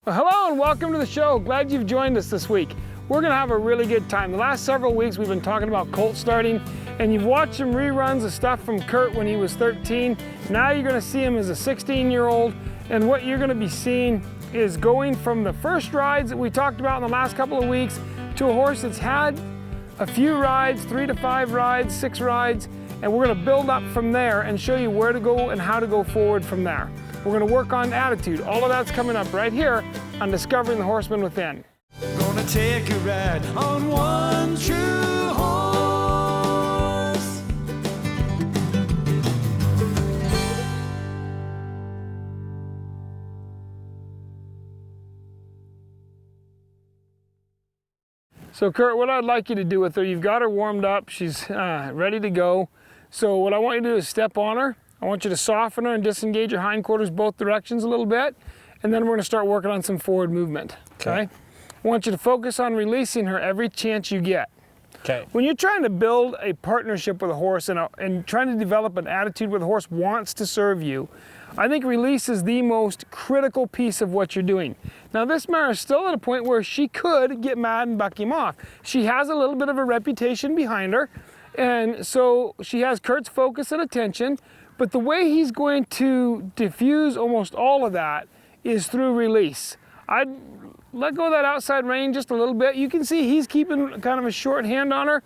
Well, hello and welcome to the show. Glad you've joined us this week. We're gonna have a really good time. The last several weeks we've been talking about colt starting, and you've watched some reruns of stuff from Kurt when he was 13. Now you're gonna see him as a 16-year-old, and what you're gonna be seeing is going from the first rides that we talked about in the last couple of weeks to a horse that's had a few rides, 3 to 5 rides, 6 rides, and we're gonna build up from there and show you where to go and how to go forward from there. We're gonna work on attitude. All of that's coming up right here on Discovering the Horseman Within. Gonna take a ride on one true horse. So Kurt, what I'd like you to do with her, you've got her warmed up, she's ready to go. So what I want you to do is step on her. I want you to soften her and disengage your hindquarters both directions a little bit, and then we're gonna start working on some forward movement, okay? I want you to focus on releasing her every chance you get. Okay. When you're trying to build a partnership with a horse and trying to develop an attitude where the horse wants to serve you, I think release is the most critical piece of what you're doing. Now this mare is still at a point where she could get mad and buck him off. She has a little bit of a reputation behind her, and so she has Kurt's focus and attention, but the way he's going to diffuse almost all of that is through release. I'd let go of that outside rein just a little bit. You can see he's keeping kind of a short hand on her,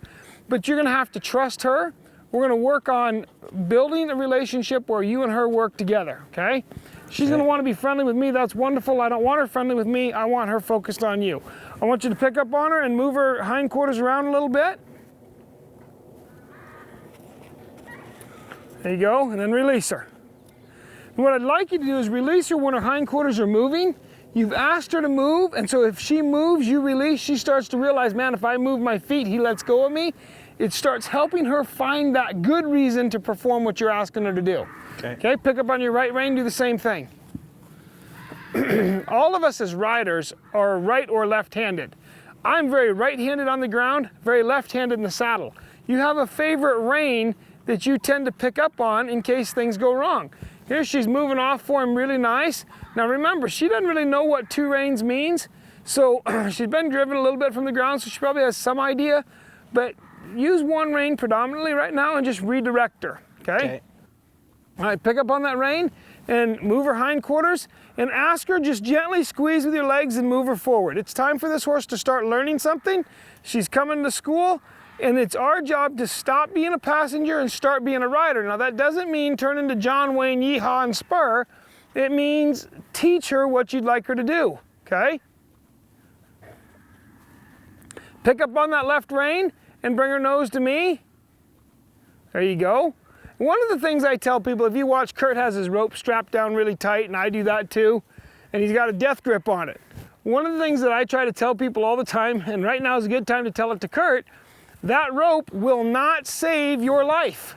but you're gonna have to trust her. We're gonna work on building a relationship where you and her work together, okay? She's gonna wanna be friendly with me, that's wonderful. I don't want her friendly with me, I want her focused on you. I want you to pick up on her and move her hindquarters around a little bit. There you go, and then release her. And what I'd like you to do is release her when her hindquarters are moving. You've asked her to move, and so if she moves, you release, she starts to realize, man, if I move my feet, he lets go of me. It starts helping her find that good reason to perform what you're asking her to do. Okay, pick up on your right rein, do the same thing. All of us as riders are right or left-handed. I'm very right-handed on the ground, very left-handed in the saddle. You have a favorite rein that you tend to pick up on in case things go wrong. Here she's moving off for him really nice. Now remember, she doesn't really know what 2 reins means, so she's been driven a little bit from the ground, so she probably has some idea, but use 1 rein predominantly right now and just redirect her, okay? All right, pick up on that rein and move her hindquarters and ask her, just gently squeeze with your legs and move her forward. It's time for this horse to start learning something. She's coming to school, and it's our job to stop being a passenger and start being a rider. Now that doesn't mean turn into John Wayne, yeehaw, and spur. It means teach her what you'd like her to do, okay? Pick up on that left rein and bring her nose to me. There you go. One of the things I tell people, if you watch, Kurt has his rope strapped down really tight, and I do that too, and he's got a death grip on it. One of the things that I try to tell people all the time, and right now is a good time to tell it to Kurt, that rope will not save your life.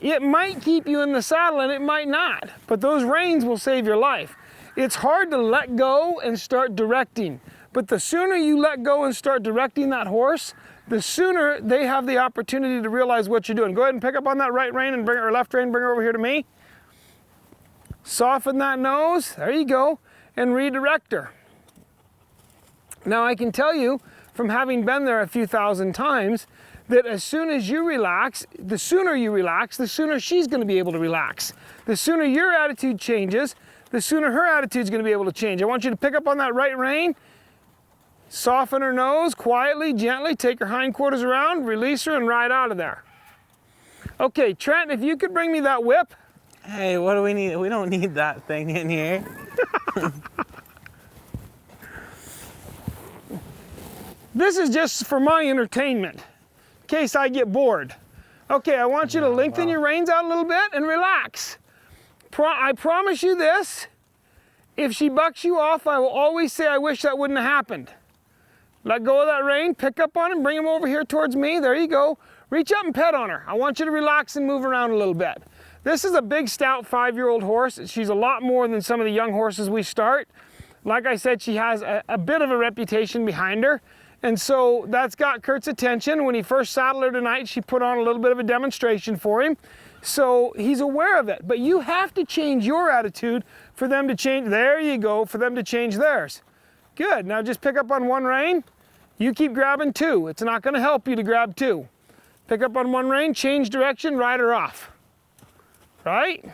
It might keep you in the saddle and it might not, but those reins will save your life. It's hard to let go and start directing, but the sooner you let go and start directing that horse, the sooner they have the opportunity to realize what you're doing. Go ahead and pick up on that right rein and bring her, or left rein, bring her over here to me. Soften that nose, there you go, and redirect her. Now I can tell you, from having been there a few thousand times, that as soon as you relax, the sooner she's gonna be able to relax. The sooner your attitude changes, the sooner her attitude's gonna be able to change. I want you to pick up on that right rein, soften her nose, quietly, gently, take her hindquarters around, release her, and ride out of there. Okay, Trent, if you could bring me that whip. Hey, what do we need? We don't need that thing in here. This is just for my entertainment, in case I get bored. Okay, I want you to lengthen your reins out a little bit and relax. I promise you this, if she bucks you off, I will always say, I wish that wouldn't have happened. Let go of that rein, pick up on him, bring him over here towards me, there you go. Reach up and pet on her. I want you to relax and move around a little bit. This is a big, stout 5-year-old horse. She's a lot more than some of the young horses we start. Like I said, she has a bit of a reputation behind her. And so that's got Kurt's attention. When he first saddled her tonight, she put on a little bit of a demonstration for him. So he's aware of it, but you have to change your attitude for them to change, there you go, for them to change theirs. Good, now just pick up on one rein. You keep grabbing two. It's not gonna help you to grab two. Pick up on one rein, change direction, ride her off. Right?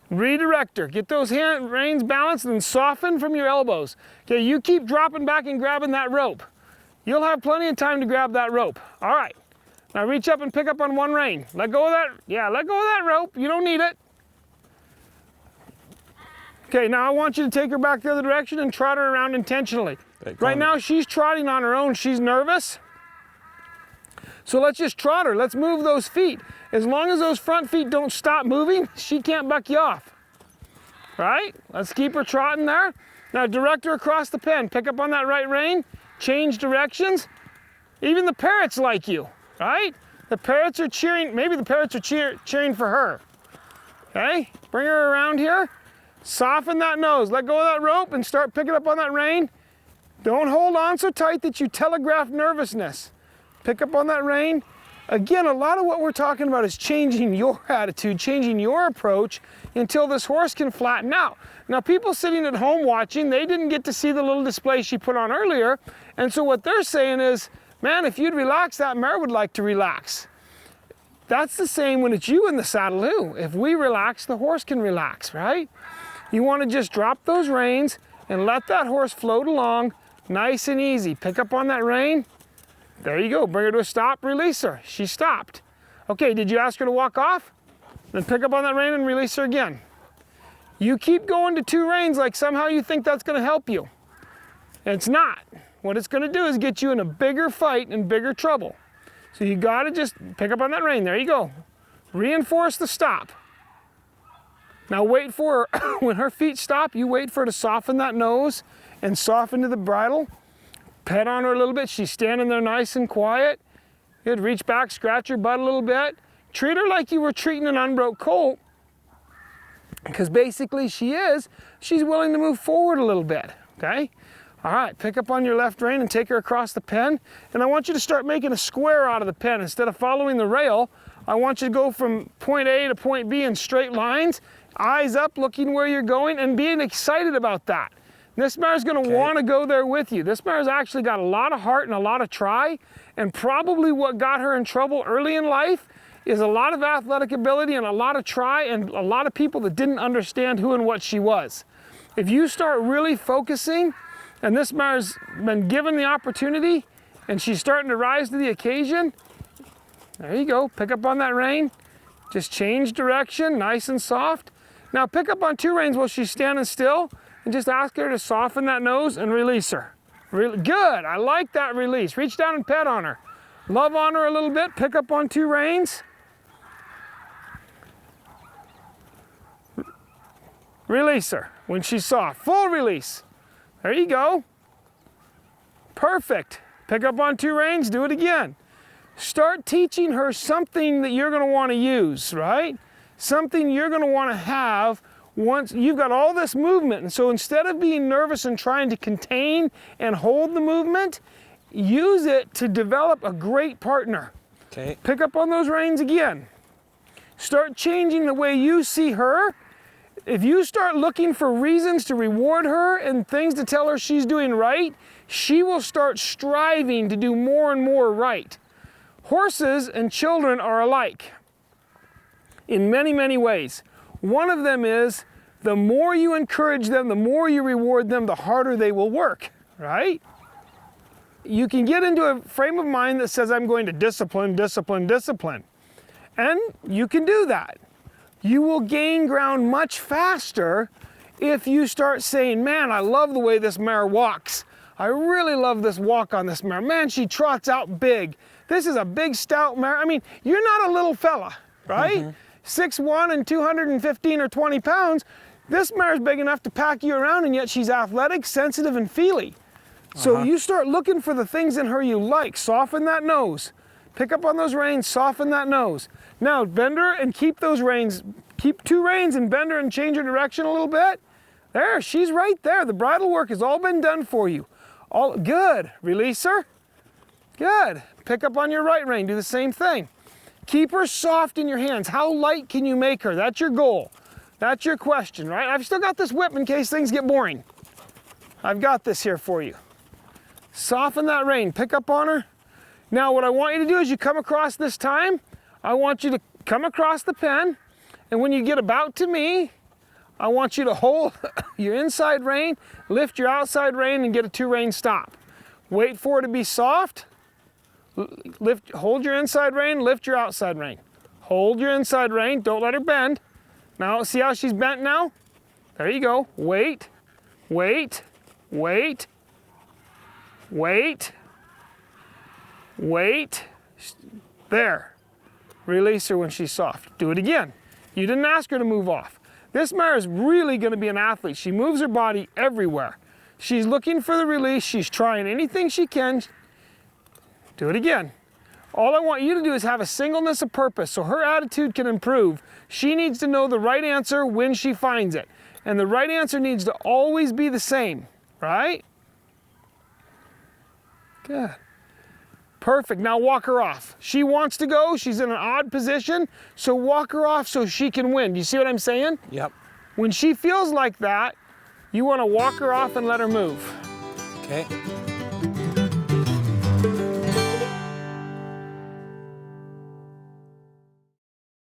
Redirect her. Get those reins balanced and soften from your elbows. Okay, you keep dropping back and grabbing that rope. You'll have plenty of time to grab that rope. All right. Now reach up and pick up on one rein. Let go of that, yeah, let go of that rope. You don't need it. Okay, now I want you to take her back the other direction and trot her around intentionally. Right now she's trotting on her own, she's nervous. So let's just trot her, let's move those feet. As long as those front feet don't stop moving, she can't buck you off. Right? Let's keep her trotting there. Now direct her across the pen. Pick up on that right rein, change directions. Even the parrots like you, right? The parrots are cheering, maybe the parrots are cheering for her. Okay, bring her around here. Soften that nose, let go of that rope and start picking up on that rein. Don't hold on so tight that you telegraph nervousness. Pick up on that rein. Again, a lot of what we're talking about is changing your attitude, changing your approach until this horse can flatten out. Now people sitting at home watching, they didn't get to see the little display she put on earlier. And so what they're saying is, man, if you'd relax, that mare would like to relax. That's the same when it's you in the saddle too. If we relax, the horse can relax, right? You want to just drop those reins and let that horse float along nice and easy. Pick up on that rein. There you go, bring her to a stop, release her. She stopped. Okay, did you ask her to walk off? Then pick up on that rein and release her again. You keep going to two reins like somehow you think that's gonna help you. It's not. What it's gonna do is get you in a bigger fight and bigger trouble. So you gotta just pick up on that rein, there you go. Reinforce the stop. Now wait for her, when her feet stop, you wait for her to soften that nose and soften to the bridle. Pet on her a little bit, she's standing there nice and quiet. Good, reach back, scratch her butt a little bit. Treat her like you were treating an unbroke colt, because basically she's willing to move forward a little bit, okay? All right, pick up on your left rein and take her across the pen. And I want you to start making a square out of the pen. Instead of following the rail, I want you to go from point A to point B in straight lines, eyes up, looking where you're going, and being excited about that. This mare's gonna want to go there with you. This mare's actually got a lot of heart and a lot of try, and probably what got her in trouble early in life is a lot of athletic ability and a lot of try and a lot of people that didn't understand who and what she was. If you start really focusing, and this mare's been given the opportunity and she's starting to rise to the occasion, there you go, pick up on that rein, just change direction, nice and soft. Now pick up on two reins while she's standing still and just ask her to soften that nose and release her. Good, I like that release. Reach down and pet on her. Love on her a little bit, pick up on two reins. Release her when she's soft, full release. There you go. Perfect. Pick up on two reins, do it again. Start teaching her something that you're gonna wanna use, right? Something you're gonna wanna have once you've got all this movement. And so instead of being nervous and trying to contain and hold the movement, use it to develop a great partner. Okay. Pick up on those reins again. Start changing the way you see her. If you start looking for reasons to reward her and things to tell her she's doing right, she will start striving to do more and more right. Horses and children are alike in many, many ways. One of them is the more you encourage them, the more you reward them, the harder they will work, right? You can get into a frame of mind that says, I'm going to discipline, discipline, discipline. And you can do that. You will gain ground much faster if you start saying, man, I love the way this mare walks. I really love this walk on this mare. Man, she trots out big. This is a big, stout mare. I mean, you're not a little fella, right? 6'1" and 215 or 20 pounds. This mare's big enough to pack you around, and yet she's athletic, sensitive, and feely. So you start looking for the things in her you like. Soften that nose. Pick up on those reins, soften that nose. Now bend her and keep those reins. Keep two reins and bend her and change her direction a little bit. There, she's right there. The bridle work has all been done for you. All good. Release her. Good. Pick up on your right rein. Do the same thing. Keep her soft in your hands. How light can you make her? That's your goal. That's your question, right? I've still got this whip in case things get boring. I've got this here for you. Soften that rein, pick up on her. Now what I want you to do is you come across this time, I want you to come across the pen, and when you get about to me, I want you to hold your inside rein, lift your outside rein, and get a 2-rein stop. Wait for her to be soft. Hold your inside rein, lift your outside rein. Hold your inside rein, don't let her bend. Now, see how she's bent now? There you go. Wait, wait, wait, wait, wait. There. Release her when she's soft. Do it again. You didn't ask her to move off. This mare is really going to be an athlete. She moves her body everywhere. She's looking for the release. She's trying anything she can. Do it again. All I want you to do is have a singleness of purpose so her attitude can improve. She needs to know the right answer when she finds it. And the right answer needs to always be the same, right? Good. Perfect. Now walk her off. She wants to go. She's in an odd position. So walk her off so she can win. Do you see what I'm saying? Yep. When she feels like that, you want to walk her off and let her move. Okay.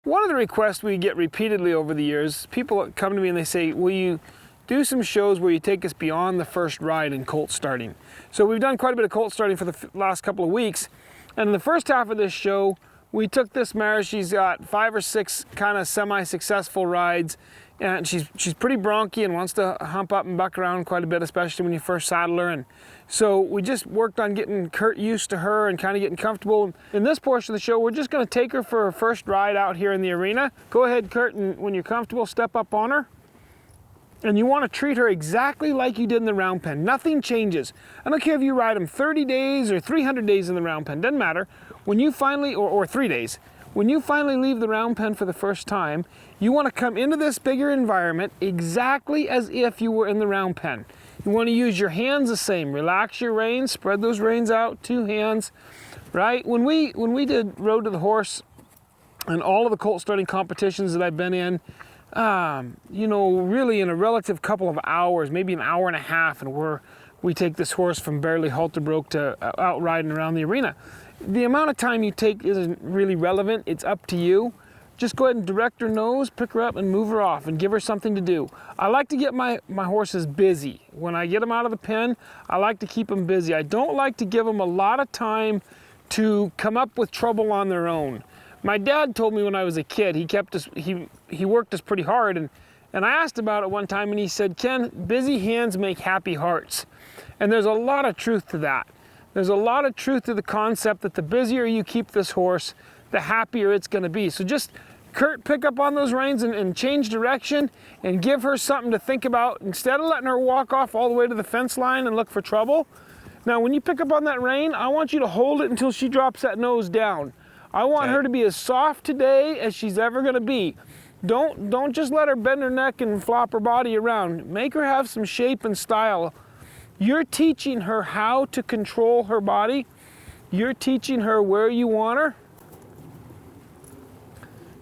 One of the requests we get repeatedly over the years, people come to me and they say, will you do some shows where you take us beyond the first ride in colt starting? So we've done quite a bit of colt starting for the last couple of weeks. And in the first half of this show, we took this mare. She's got 5 or 6 kind of semi-successful rides. And she's pretty bronky and wants to hump up and buck around quite a bit, especially when you first saddle her. And so we just worked on getting Kurt used to her and kind of getting comfortable. In this portion of the show, we're just going to take her for her first ride out here in the arena. Go ahead, Kurt, and when you're comfortable, step up on her. And you want to treat her exactly like you did in the round pen. Nothing changes. I don't care if you ride them 30 days or 300 days in the round pen, doesn't matter. When you finally, or 3 days, when you finally leave the round pen for the first time, you want to come into this bigger environment exactly as if you were in the round pen. You want to use your hands the same. Relax your reins, spread those reins out, 2 hands, right? When we did Road to the Horse and all of the colt starting competitions that I've been in, you know, really in a relative couple of hours, maybe an hour and a half, and we take this horse from barely halter broke to out riding around the arena. The amount of time you take isn't really relevant. It's up to you. Just go ahead and direct her nose, pick her up, and move her off, and give her something to do. I like to get my horses busy. When I get them out of the pen, I like to keep them busy. I don't like to give them a lot of time to come up with trouble on their own. My dad told me when I was a kid, he worked us pretty hard, and I asked about it one time, and he said, Ken, busy hands make happy hearts. And there's a lot of truth to that. There's a lot of truth to the concept that the busier you keep this horse, the happier it's going to be. So just, Kurt, pick up on those reins and change direction and give her something to think about. Instead of letting her walk off all the way to the fence line and look for trouble. Now, when you pick up on that rein, I want you to hold it until she drops that nose down. I want her to be as soft today as she's ever going to be. Don't just let her bend her neck and flop her body around. Make her have some shape and style. You're teaching her how to control her body. You're teaching her where you want her.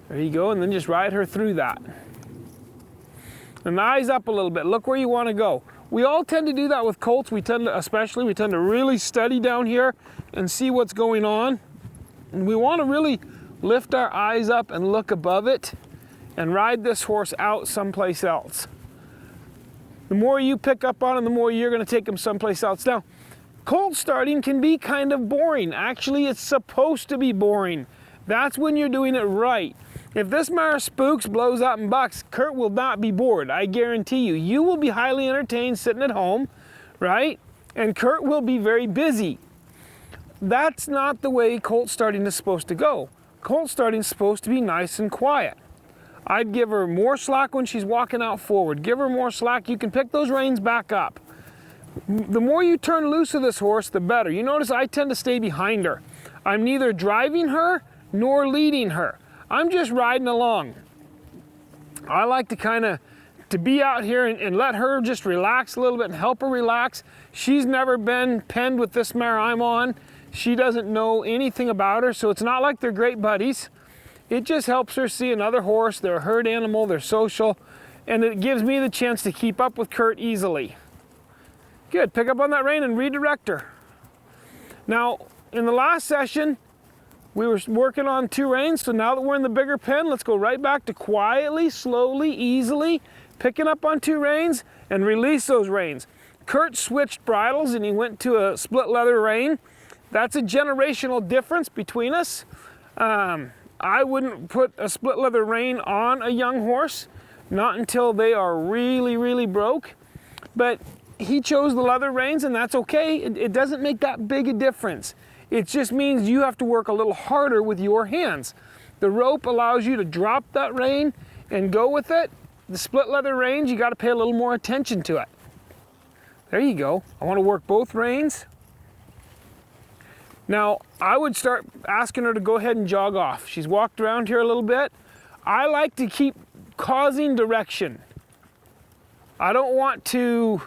There you go, and then just ride her through that. And eyes up a little bit. Look where you want to go. We all tend to do that with colts. We tend to really study down here and see what's going on. And we want to really lift our eyes up and look above it and ride this horse out someplace else. The more you pick up on him, the more you're going to take him someplace else. Now, colt starting can be kind of boring. Actually, it's supposed to be boring. That's when you're doing it right. If this mare spooks, blows up, and bucks, Kurt will not be bored. I guarantee you. You will be highly entertained sitting at home, right? And Kurt will be very busy. That's not the way colt starting is supposed to go. Colt starting is supposed to be nice and quiet. I'd give her more slack when she's walking out forward. Give her more slack. You can pick those reins back up. The more you turn loose of this horse, the better. You notice I tend to stay behind her. I'm neither driving her nor leading her. I'm just riding along. I like to be out here and let her just relax a little bit and help her relax. She's never been penned with this mare I'm on. She doesn't know anything about her, so it's not like they're great buddies. It just helps her see another horse. They're a herd animal, they're social, and it gives me the chance to keep up with Kurt easily. Good, pick up on that rein and redirect her. Now, in the last session, we were working on 2 reins, so now that we're in the bigger pen, let's go right back to quietly, slowly, easily, picking up on 2 reins and release those reins. Kurt switched bridles and he went to a split leather rein. That's a generational difference between us. I wouldn't put a split leather rein on a young horse, not until they are really, really broke. But he chose the leather reins, and that's okay. It doesn't make that big a difference. It just means you have to work a little harder with your hands. The rope allows you to drop that rein and go with it. The split leather reins, you got to pay a little more attention to it. There you go. I want to work both reins. Now, I would start asking her to go ahead and jog off. She's walked around here a little bit. I like to keep causing direction. I don't want to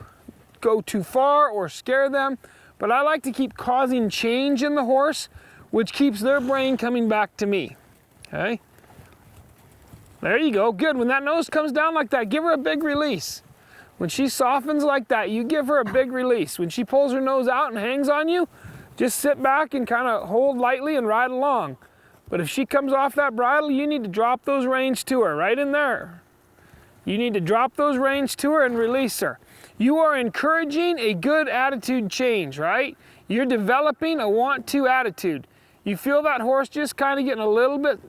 go too far or scare them, but I like to keep causing change in the horse, which keeps their brain coming back to me. Okay? There you go. Good. When that nose comes down like that, give her a big release. When she softens like that, you give her a big release. When she pulls her nose out and hangs on you, just sit back and kind of hold lightly and ride along. But if she comes off that bridle, you need to drop those reins to her, right in there. You need to drop those reins to her and release her. You are encouraging a good attitude change, right? You're developing a want-to attitude. You feel that horse just kind of getting a little bit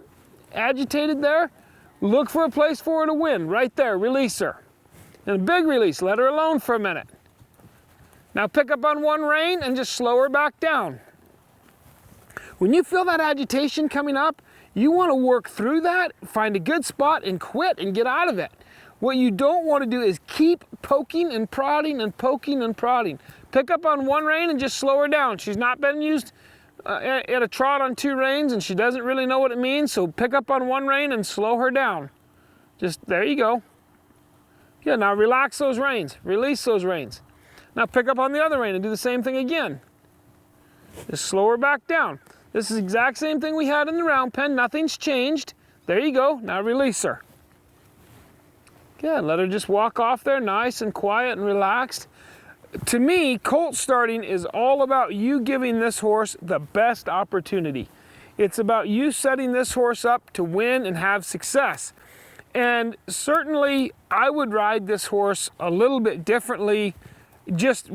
agitated there? Look for a place for her to win, right there, release her. And a big release, let her alone for a minute. Now pick up on one rein and just slow her back down. When you feel that agitation coming up, you want to work through that, find a good spot and quit and get out of it. What you don't want to do is keep poking and prodding and poking and prodding. Pick up on one rein and just slow her down. She's not been used at a trot on 2 reins and she doesn't really know what it means, so pick up on one rein and slow her down. Just, there you go. Yeah, now relax those reins, release those reins. Now pick up on the other rein and do the same thing again. Just slow her back down. This is the exact same thing we had in the round pen, nothing's changed. There you go, now release her. Good, let her just walk off there nice and quiet and relaxed. To me, colt starting is all about you giving this horse the best opportunity. It's about you setting this horse up to win and have success. And certainly, I would ride this horse a little bit differently just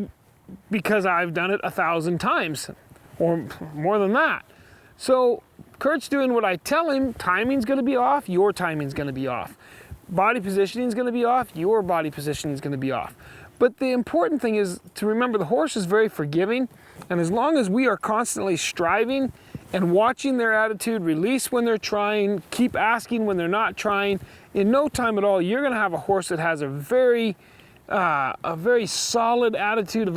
because I've done it 1,000 times or more than that. So Kurt's doing what I tell him. Timing's going to be off, your timing's going to be off. Body positioning is going to be off, your body positioning is going to be off. But the important thing is to remember the horse is very forgiving, and as long as we are constantly striving and watching their attitude, release when they're trying, keep asking when they're not trying, in no time at all, you're going to have a horse that has a very solid attitude,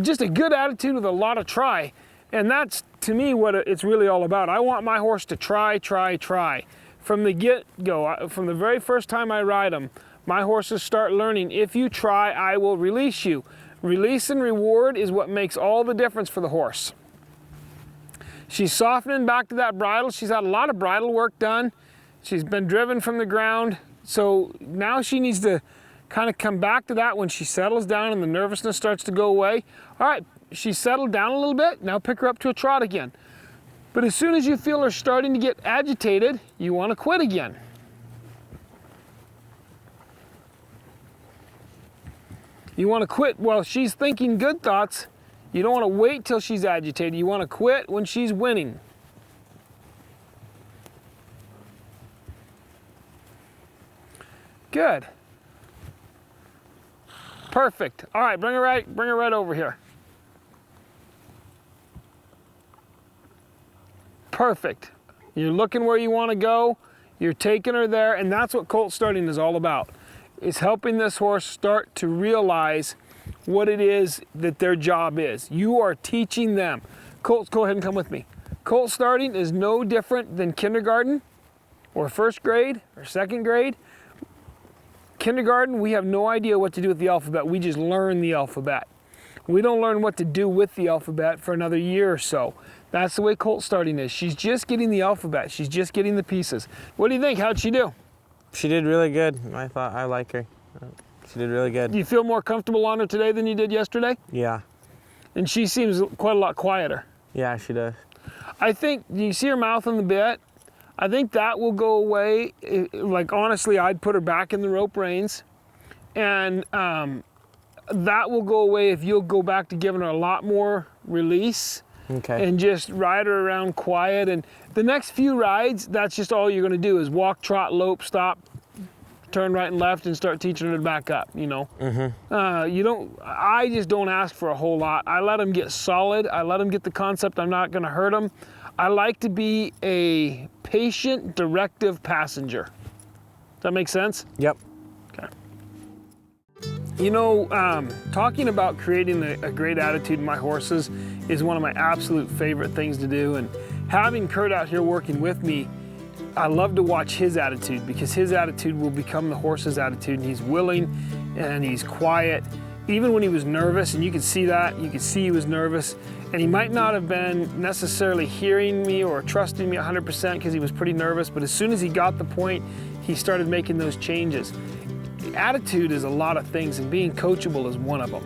just a good attitude with a lot of try. And that's, to me, what it's really all about. I want my horse to try. From the get-go, from the very first time I ride them, my horses start learning, if you try, I will release you. Release and reward is what makes all the difference for the horse. She's softening back to that bridle. She's had a lot of bridle work done. She's been driven from the ground. So now she needs to kind of come back to that when she settles down and the nervousness starts to go away. All right, she's settled down a little bit. Now pick her up to a trot again. But as soon as you feel her starting to get agitated, you want to quit again. You want to quit while she's thinking good thoughts. You don't want to wait till she's agitated. You want to quit when she's winning. Good. Perfect. All right, bring her right over here. Perfect. You're looking where you want to go. You're taking her there, and that's what colt starting is all about. It's helping this horse start to realize what it is that their job is. You are teaching them. Colts, go ahead and come with me. Colt starting is no different than kindergarten or first grade or second grade. Kindergarten, we have no idea what to do with the alphabet. We just learn the alphabet. We don't learn what to do with the alphabet for another year or so. That's the way colt starting is. She's just getting the alphabet. She's just getting the pieces. What do you think? How'd she do? She did really good. I like her. She did really good. Do you feel more comfortable on her today than you did yesterday? Yeah. And she seems quite a lot quieter. Yeah, she does. I think, do you see her mouth on the bit? I think that will go away. Like, honestly, I'd put her back in the rope reins. And that will go away if you'll go back to giving her a lot more release. Okay. And just ride her around quiet. And the next few rides, that's just all you're gonna do is walk, trot, lope, stop, turn right and left, and start teaching her to back up, you know? I just don't ask for a whole lot. I let them get solid. I let them get the concept I'm not gonna hurt them. I like to be a patient, directive passenger. Does that make sense? Yep. Okay. You know, talking about creating a great attitude in my horses is one of my absolute favorite things to do. And having Kurt out here working with me, I love to watch his attitude, because his attitude will become the horse's attitude. And he's willing and he's quiet. Even when he was nervous, and you could see that, you could see he was nervous. And he might not have been necessarily hearing me or trusting me 100% because he was pretty nervous, but as soon as he got the point, he started making those changes. Attitude is a lot of things, and being coachable is one of them.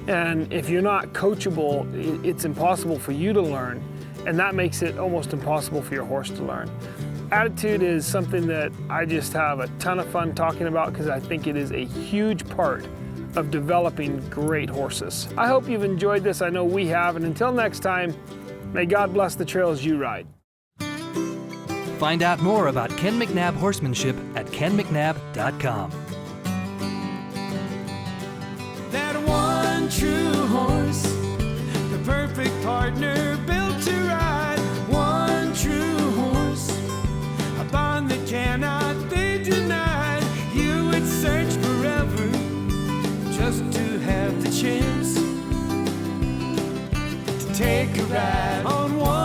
And if you're not coachable, it's impossible for you to learn, and that makes it almost impossible for your horse to learn. Attitude is something that I just have a ton of fun talking about, because I think it is a huge part of developing great horses. I hope you've enjoyed this. I know we have, and until next time, may God bless the trails you ride. Find out more about Ken McNabb horsemanship at kenmcnabb.com. That one true horse, the perfect partner built to ride. One true horse, a bond that cannot be denied. You would search forever just to have the chance to take a ride on one.